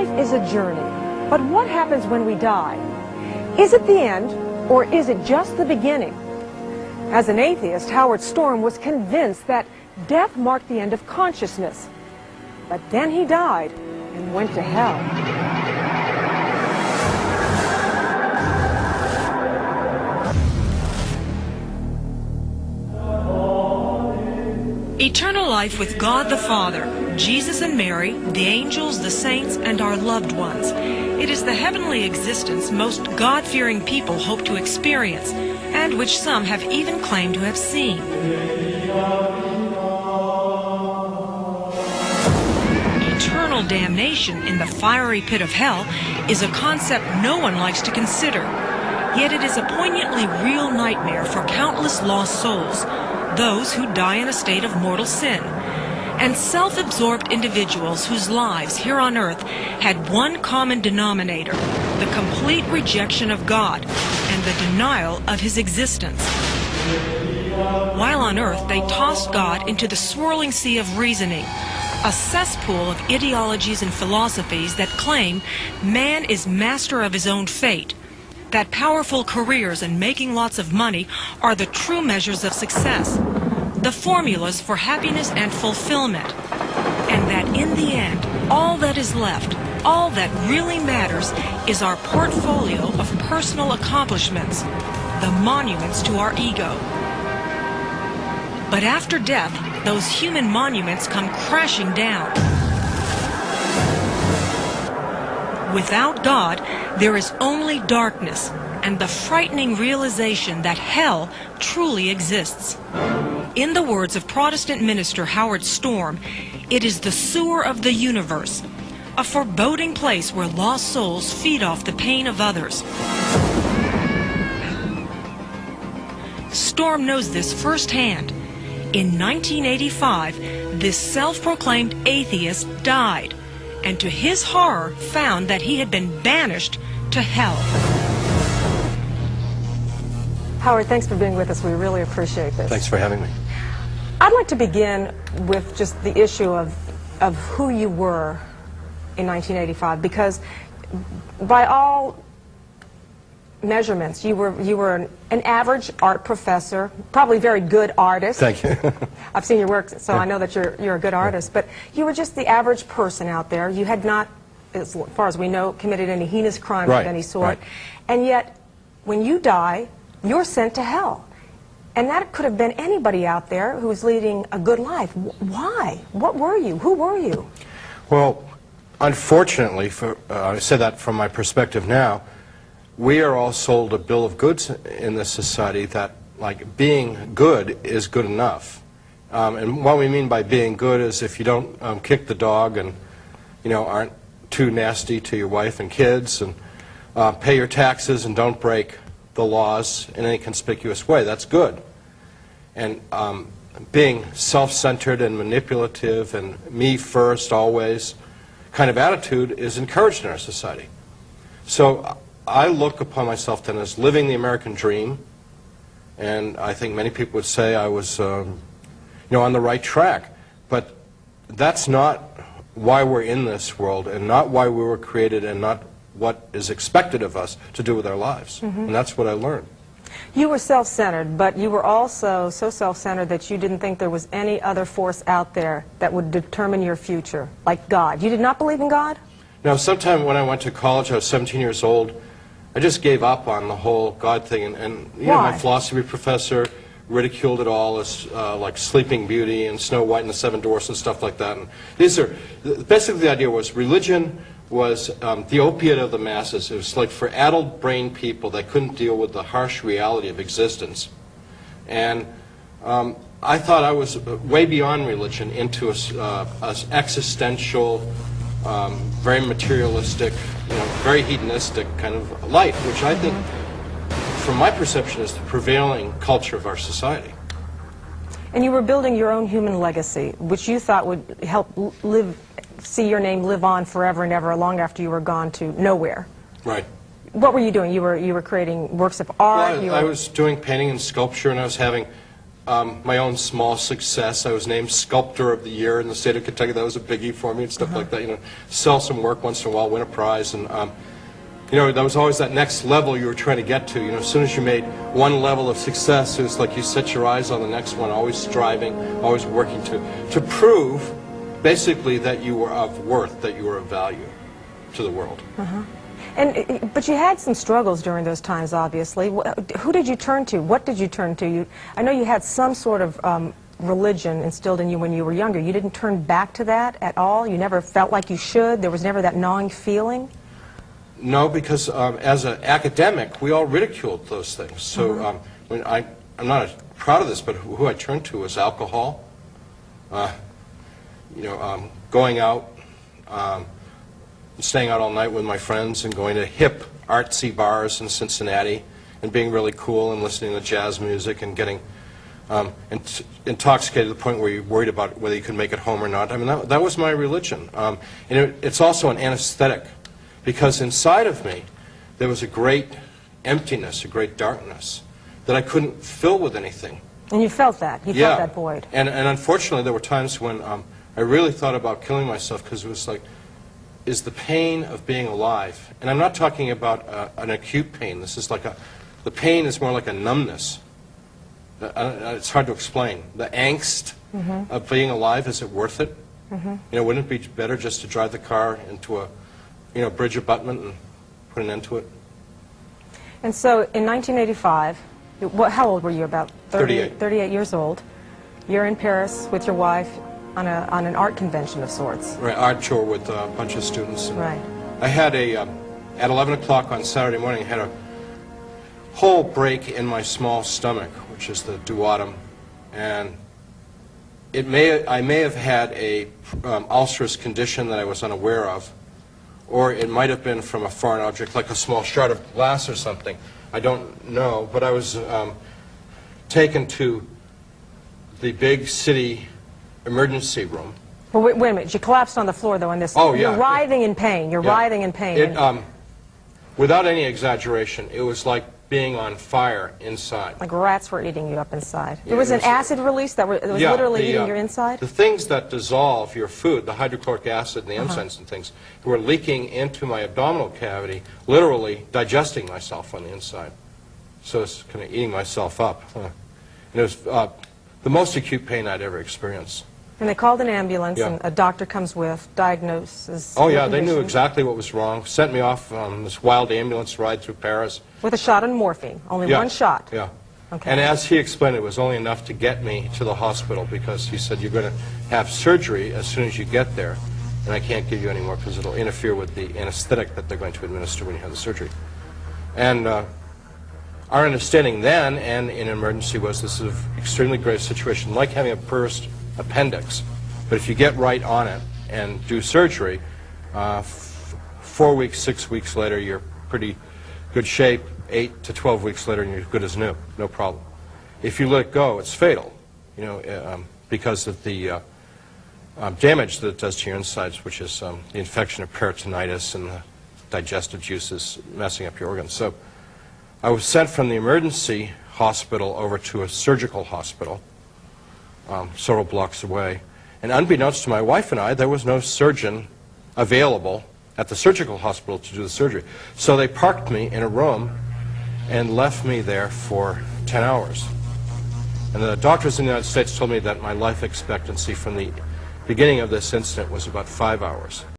Life is a journey, but what happens when we die? Is it the end, or is it just the beginning? As an atheist, Howard Storm was convinced that death marked the end of consciousness. But then he died and went to hell. Eternal life with God the Father, Jesus and Mary, the angels, the saints, and our loved ones. It is the heavenly existence most God-fearing people hope to experience, and which some have even claimed to have seen. Eternal damnation in the fiery pit of hell is a concept no one likes to consider. Yet it is a poignantly real nightmare for countless lost souls, those who die in a state of mortal sin, and self-absorbed individuals whose lives here on earth had one common denominator, the complete rejection of God and the denial of His existence. While on earth, they tossed God into the swirling sea of reasoning, a cesspool of ideologies and philosophies that claim man is master of his own fate, that powerful careers and making lots of money are the true measures of success, the formulas for happiness and fulfillment, and that in the end, all that is left, all that really matters, is our portfolio of personal accomplishments, the monuments to our ego. But after death, those human monuments come crashing down. Without God, there is only darkness and the frightening realization that hell truly exists. In the words of Protestant minister Howard Storm, it is the sewer of the universe, a foreboding place where lost souls feed off the pain of others. Storm knows this firsthand. In 1985, this self-proclaimed atheist died, and to his horror found that he had been banished to hell. Howard, thanks for being with us. We really appreciate this. Thanks for having me. I'd like to begin with just the issue of who you were in 1985, because by all measurements, you were an average art professor, probably very good artist. Thank you. I've seen your work, so I know that you're a good artist. But you were just the average person out there. You had not, as far as we know, committed any heinous crime of any sort. Right. And yet, when you die, you're sent to hell. And that could have been anybody out there who was leading a good life. Why? What were you? Who were you? Well, unfortunately, I say that from my perspective now, we are all sold a bill of goods in this society that, like, being good is good enough. And what we mean by being good is if you don't kick the dog and, you know, aren't too nasty to your wife and kids and pay your taxes and don't break the laws in any conspicuous way, that's good. And being self-centered and manipulative and me first always kind of attitude is encouraged in our society. So I look upon myself then as living the American dream, and I think many people would say I was you know, on the right track. But that's not why we're in this world, and not why we were created, and not what is expected of us to do with our lives. And that's what I learned. You were self-centered, but you were also so self-centered that you didn't think there was any other force out there that would determine your future, like God. You did not believe in God? Now, sometime when I went to college, I was 17 years old, I just gave up on the whole God thing, and you know, my philosophy professor ridiculed it all as like Sleeping Beauty and Snow White and the Seven Dwarfs and stuff like that. And these are, basically the idea was religion was the opiate of the masses. It was like for addled-brained people that couldn't deal with the harsh reality of existence. And I thought I was way beyond religion, into a existential, very materialistic, you know, very hedonistic kind of life, which I think, from my perception, is the prevailing culture of our society. And you were building your own human legacy, which you thought would help see your name live on forever and ever, long after you were gone to nowhere. Right. What were you doing? You were creating works of art? Well, I was doing painting and sculpture, and I was having my own small success. I was named Sculptor of the Year in the state of Kentucky. That was a biggie for me and stuff like that. You know, sell some work once in a while, win a prize, and you know, that was always that next level you were trying to get to. You know, as soon as you made one level of success, it was like you set your eyes on the next one, always striving, always working to prove, basically, that you were of worth, that you were of value to the world. But you had some struggles during those times, obviously. Who did you turn to? What did you turn to? I know you had some sort of religion instilled in you when you were younger. You didn't turn back to that at all? You never felt like you should? There was never that gnawing feeling? No, because as an academic, we all ridiculed those things. So I'm not proud of this, but who I turned to was alcohol, you know, going out, staying out all night with my friends and going to hip artsy bars in Cincinnati and being really cool and listening to jazz music and getting intoxicated to the point where you're worried about whether you could make it home or not. I mean, that was my religion. And it's also an anesthetic, because inside of me there was a great emptiness, a great darkness that I couldn't fill with anything. And you felt that? You felt that void? And unfortunately there were times when I really thought about killing myself, because it was like, is the pain of being alive, and I'm not talking about an acute pain. This is like the pain is more like a numbness. It's hard to explain. The angst of being alive, is it worth it? You know, wouldn't it be better just to drive the car into a, you know, bridge abutment and put an end to it? And so in 1985, how old were you? About 38. 38 years old. You're in Paris with your wife on an art convention of sorts. Right, art tour with a bunch of students. Right. I had at 11 o'clock on Saturday morning, I had a whole break in my small stomach, which is the duodenum, and I may have had a ulcerous condition that I was unaware of, or it might have been from a foreign object, like a small shard of glass or something. I don't know, but I was taken to the big city emergency room. Well, wait a minute. You collapsed on the floor, though, in this. Oh, yeah. You're writhing in pain. You're writhing in pain. Without any exaggeration, it was like being on fire inside. Like rats were eating you up inside. There was an acid release that was literally eating your inside? The things that dissolve your food, the hydrochloric acid and the enzymes and things, were leaking into my abdominal cavity, literally digesting myself on the inside. So it's kind of eating myself up. And it was the most acute pain I'd ever experienced. And they called an ambulance, and a doctor comes with, diagnoses. Oh, yeah, they knew exactly what was wrong. Sent me off on this wild ambulance ride through Paris. With a shot of morphine, only one shot. Yeah. Okay. And as he explained, it was only enough to get me to the hospital, because he said, you're going to have surgery as soon as you get there, and I can't give you any more because it'll interfere with the anesthetic that they're going to administer when you have the surgery. And our understanding then, and in emergency, was this is an extremely grave situation, like having a burst appendix. But if you get right on it and do surgery, 4 weeks, 6 weeks later, you're pretty good shape. 8 to 12 weeks later, and you're good as new, no problem. If you let it go, it's fatal, you know, because of the damage that it does to your insides, which is the infection of peritonitis and the digestive juices messing up your organs. So I was sent from the emergency hospital over to a surgical hospital several blocks away. And unbeknownst to my wife and I, there was no surgeon available at the surgical hospital to do the surgery. So they parked me in a room and left me there for 10 hours. And the doctors in the United States told me that my life expectancy from the beginning of this incident was about 5 hours.